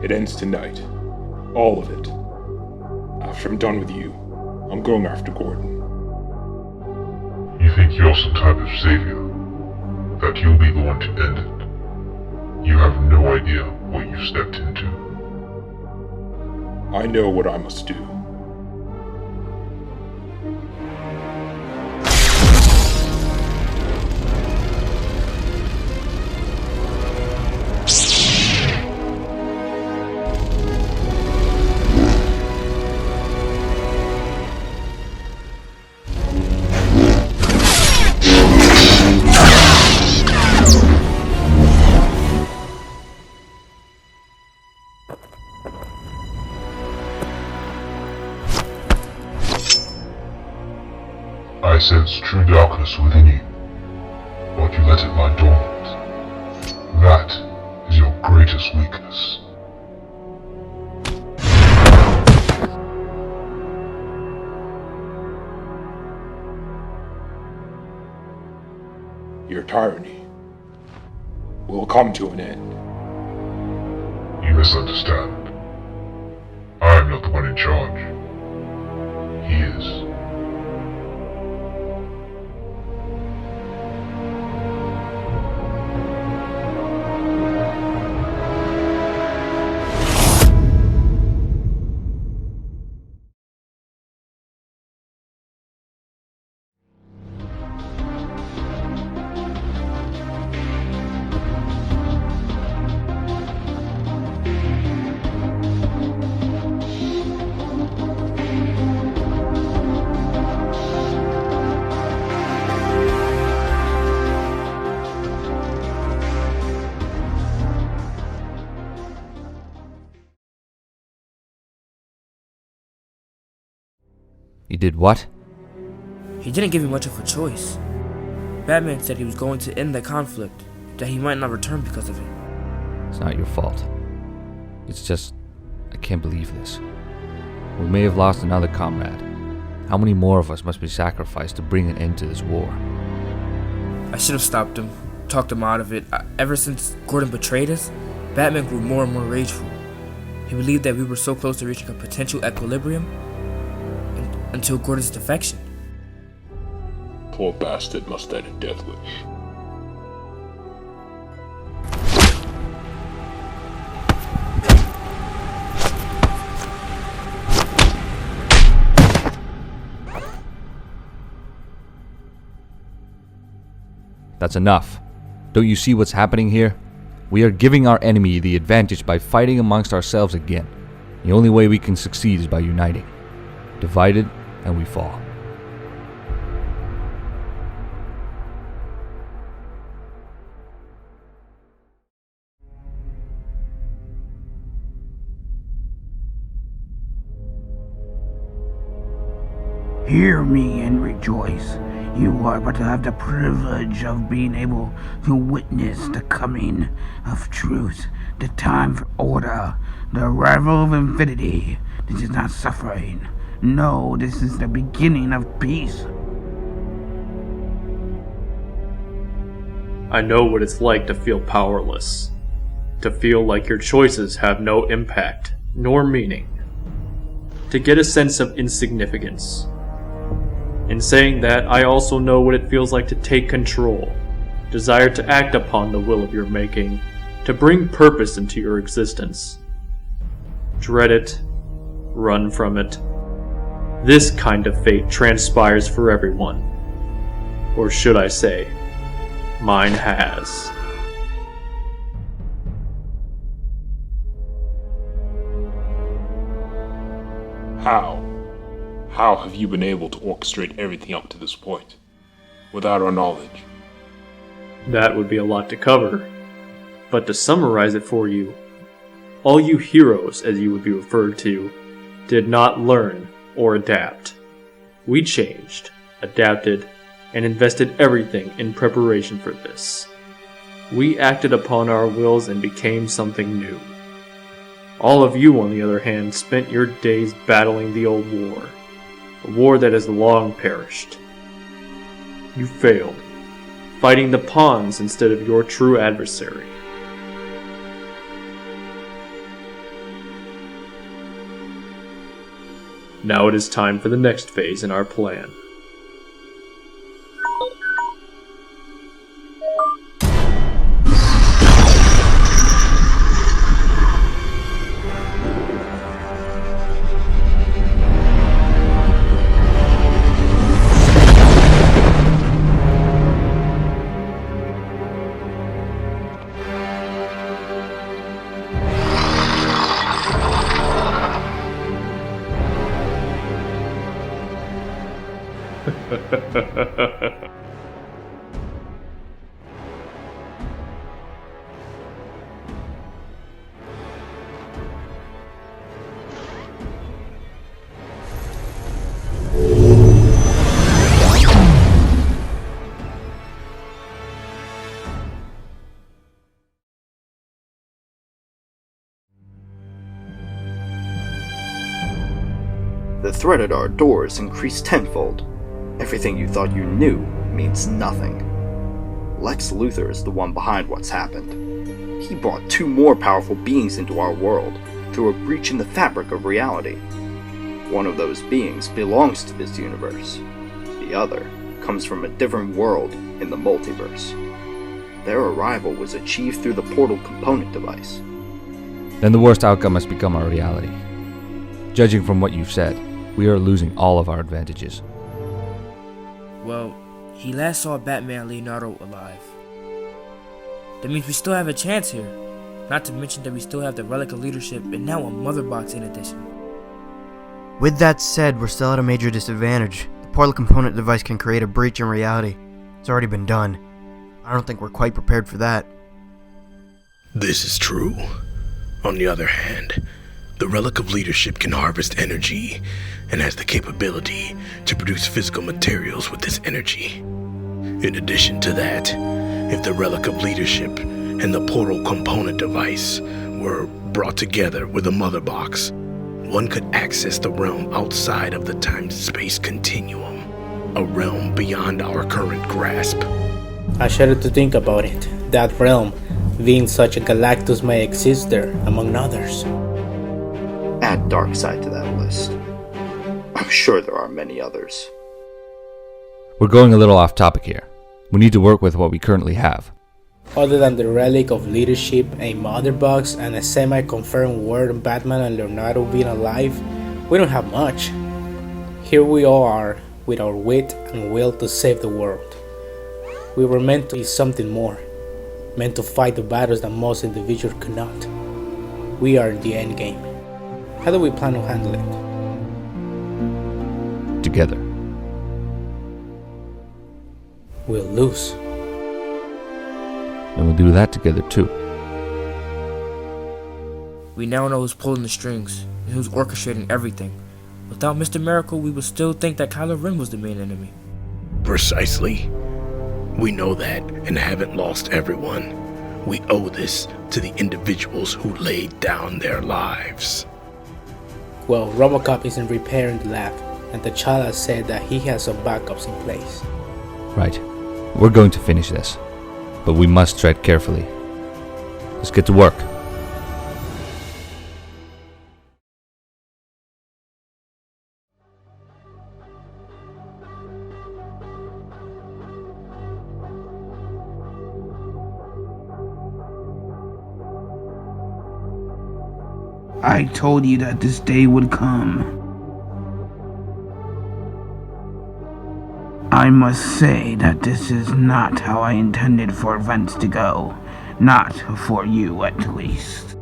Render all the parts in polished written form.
It ends tonight. All of it. After I'm done with you, I'm going after Gordon. You think you're some type of savior? That you'll be the one to end it? You have no idea what you've stepped into. I know what I must do. I sense true darkness within you, but you let it lie dormant. That is your greatest weakness. Your tyranny will come to an end. You misunderstand. I am not the one in charge. He is. You did what? He didn't give me much of a choice. Batman said he was going to end the conflict, that he might not return because of it. It's not your fault. It's just, I can't believe this. We may have lost another comrade. How many more of us must be sacrificed to bring an end to this war? I should have stopped him, talked him out of it. Ever since Gordon betrayed us, Batman grew more and more rageful. He believed that we were so close to reaching a potential equilibrium until Gordon's defection. Poor bastard must die a death wish. That's enough. Don't you see what's happening here? We are giving our enemy the advantage by fighting amongst ourselves again. The only way we can succeed is by uniting. Divided, and we fall. Hear me and rejoice. You are but to have the privilege of being able to witness the coming of truth, the time for order, the arrival of infinity. This is not suffering. No, this is the beginning of peace. I know what it's like to feel powerless. To feel like your choices have no impact, nor meaning. To get a sense of insignificance. In saying that, I also know what it feels like to take control, desire to act upon the will of your making, to bring purpose into your existence. Dread it, run from it. This kind of fate transpires for everyone. Or should I say, mine has. How have you been able to orchestrate everything up to this point, without our knowledge? That would be a lot to cover, but to summarize it for you, all you heroes, as you would be referred to, did not learn or adapt. We changed, adapted, and invested everything in preparation for this. We acted upon our wills and became something new. All of you, on the other hand, spent your days battling the old war. A war that has long perished. You failed, fighting the pawns instead of your true adversary. Now it is time for the next phase in our plan. The threat at our doors increased tenfold. Everything you thought you knew means nothing. Lex Luthor is the one behind what's happened. He brought two more powerful beings into our world through a breach in the fabric of reality. One of those beings belongs to this universe. The other comes from a different world in the multiverse. Their arrival was achieved through the portal component device. Then the worst outcome has become our reality. Judging from what you've said, we are losing all of our advantages. Well, he last saw Batman and Leonardo alive. That means we still have a chance here. Not to mention that we still have the Relic of Leadership and now a Mother Box in addition. With that said, we're still at a major disadvantage. The portal component device can create a breach in reality. It's already been done. I don't think we're quite prepared for that. This is true. On the other hand, the Relic of Leadership can harvest energy and has the capability to produce physical materials with this energy. In addition to that, if the Relic of Leadership and the portal component device were brought together with a Mother Box, one could access the realm outside of the time-space continuum, a realm beyond our current grasp. I shudder to think about it, that realm, being such a Galactus may exist there, among others. Add Darkseid to that list. I'm sure there are many others. We're going a little off topic here. We need to work with what we currently have. Other than the Relic of Leadership, a Mother Box, and a semi-confirmed word of Batman and Leonardo being alive, we don't have much. Here we all are, with our wit and will to save the world. We were meant to be something more, meant to fight the battles that most individuals could not. We are the endgame. How do we plan to handle it? Together. We'll lose. And we'll do that together too. We now know who's pulling the strings and who's orchestrating everything. Without Mr. Miracle, we would still think that Kylo Ren was the main enemy. Precisely. We know that and haven't lost everyone. We owe this to the individuals who laid down their lives. Well, Robocop is in repair in the lab, and T'Challa said that he has some backups in place. Right. We're going to finish this. But we must tread carefully. Let's get to work. I told you that this day would come. I must say that this is not how I intended for events to go. Not for you, at least.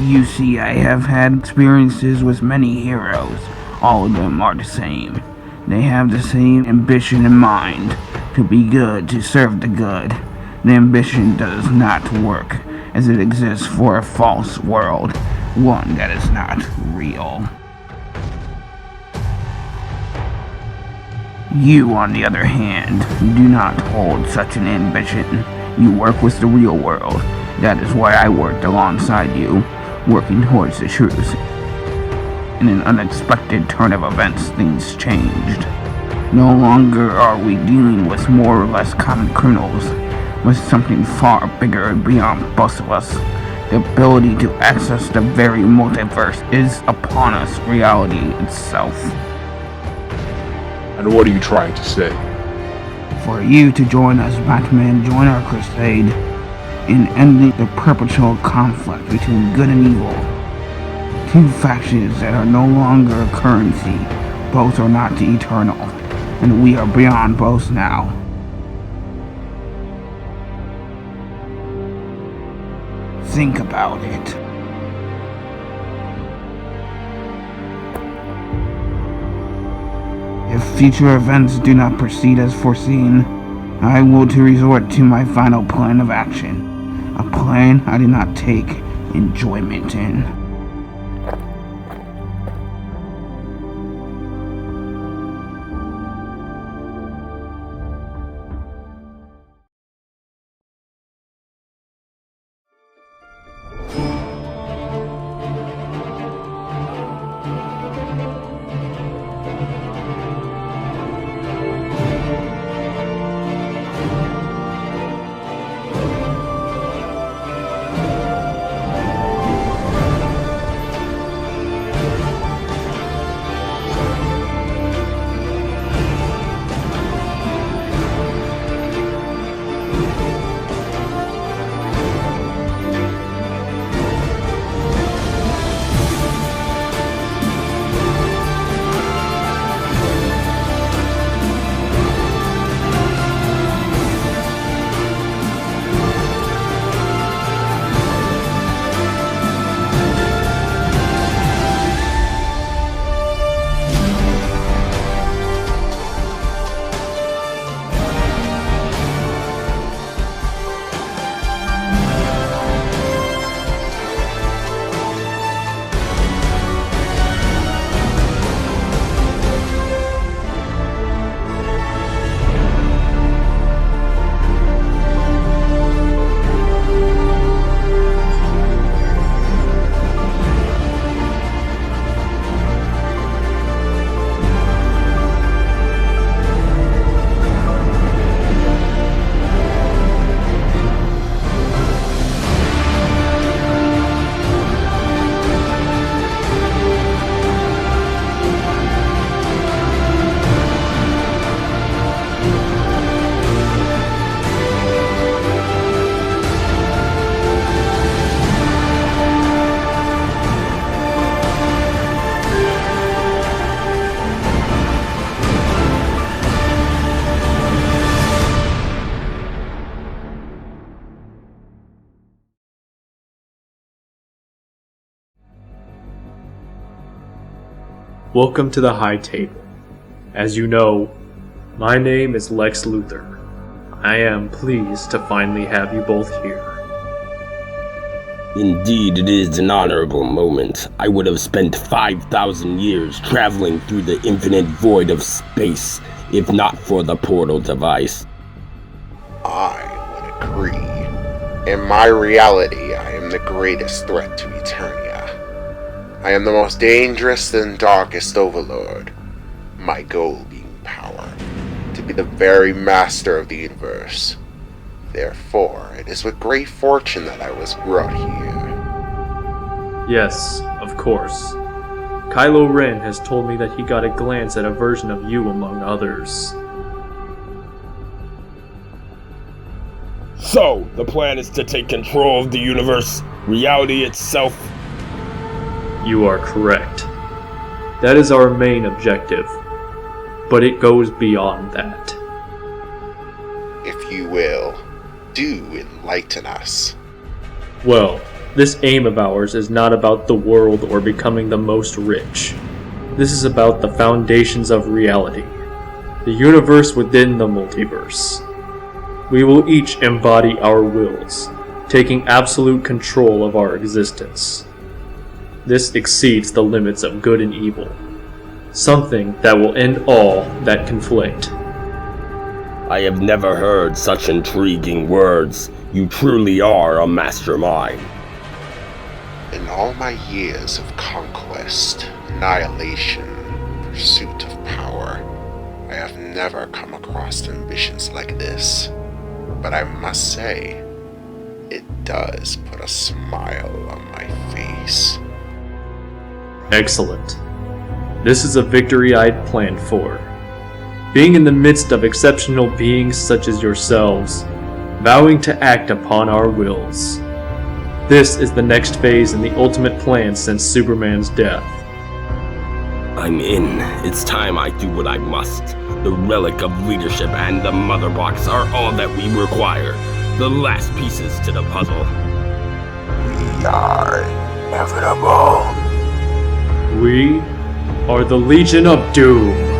You see, I have had experiences with many heroes. All of them are the same. They have the same ambition in mind. To be good, to serve the good. The ambition does not work, as it exists for a false world. One that is not real. You, on the other hand, do not hold such an ambition. You work with the real world. That is why I worked alongside you, working towards the truth. In an unexpected turn of events, things changed. No longer are we dealing with more or less common criminals, with something far bigger and beyond both of us. The ability to access the very multiverse is upon us, reality itself. And what are you trying to say? For you to join us, Batman, join our crusade in ending the perpetual conflict between good and evil. Two factions that are no longer currency. Both are not eternal, and we are beyond both now. Think about it. If future events do not proceed as foreseen, I will to resort to my final plan of action. A plan I do not take enjoyment in. Welcome to the High Table. As you know, my name is Lex Luthor. I am pleased to finally have you both here. Indeed, it is an honorable moment. I would have spent 5,000 years traveling through the infinite void of space, if not for the portal device. I would agree. In my reality, I am the greatest threat to Eternia. I am the most dangerous and darkest overlord. My goal being power, to be the very master of the universe. Therefore, it is with great fortune that I was brought here. Yes, of course. Kylo Ren has told me that he got a glance at a version of you among others. So, the plan is to take control of the universe, reality itself. You are correct. That is our main objective, but it goes beyond that. If you will, do enlighten us. Well, this aim of ours is not about the world or becoming the most rich. This is about the foundations of reality, the universe within the multiverse. We will each embody our wills, taking absolute control of our existence. This exceeds the limits of good and evil, something that will end all that conflict. I have never heard such intriguing words. You truly are a mastermind. In all my years of conquest, annihilation, pursuit of power, I have never come across ambitions like this. But I must say, it does put a smile on my face. Excellent. This is a victory I'd planned for. Being in the midst of exceptional beings such as yourselves, vowing to act upon our wills. This is the next phase in the ultimate plan since Superman's death. I'm in. It's time I do what I must. The relic of leadership and the mother box are all that we require. The last pieces to the puzzle. We are inevitable. We are the Legion of Doom.